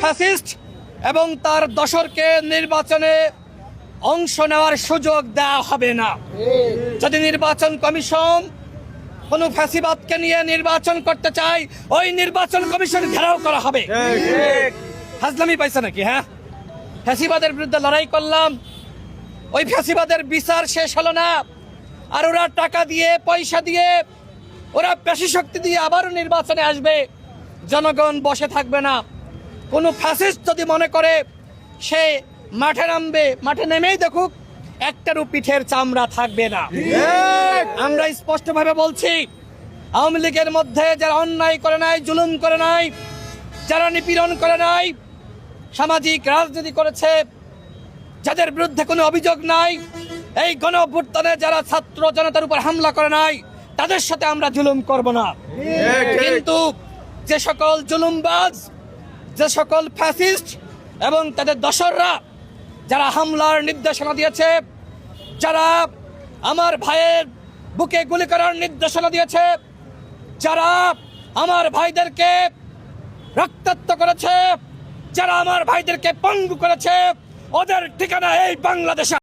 Fascist এবং তার দশরকে নির্বাচনে অংশ নেওয়ার সুযোগ দেওয়া হবে না। যদি নির্বাচন কমিশন কোনো ফ্যাসিবাদকে নিয়ে নির্বাচন করতে চায়, ওই নির্বাচন কমিশন ঘেরাও করা হবে। হাজলামি পাইছে নাকি? হ্যাঁ, ফ্যাসিবাদের বিরুদ্ধে লড়াই করলাম, ওই ফ্যাসিবাদের বিচার শেষ হলো না, আর ওরা টাকা দিয়ে পয়সা দিয়ে ওরা পেশি শক্তি দিয়ে আবারও নির্বাচনে আসবে। জনগণ বসে থাকবে না। কোনো ফ্যাসিস্ট যদি মনে করে সে মাঠে নামবে, মাঠে নেমেই দেখুক একটারও পিঠের চামড়া থাকবে না। আমরা স্পষ্টভাবে বলছি, আওয়ামী লীগের মধ্যে যারা অন্যায় করে নাই, জুলুম করে নাই, যারা নিপীড়ন করে নাই, সামাজিক রাজনীতি করেছে, যাদের বিরুদ্ধে কোনো অভিযোগ নাই, এই গণঅভ্যুত্থানে যারা ছাত্র জনতার উপর হামলা করে নাই, তাদের সাথে আমরা জুলুম করব না। কিন্তু যে সকল জুলুমবাজ, যে সকল ফ্যাসিস্ট এবং তাদের দশররা যারা হামলার নির্দেশনা দিয়েছে, যারা আমার ভাইয়ের বুকে গুলি করার নির্দেশনা দিয়েছে, যারা আমার ভাইদেরকে রক্তাক্ত করেছে, যারা আমার ভাইদেরকে পঙ্গু করেছে, ওদের ঠিকানা এই বাংলাদেশে।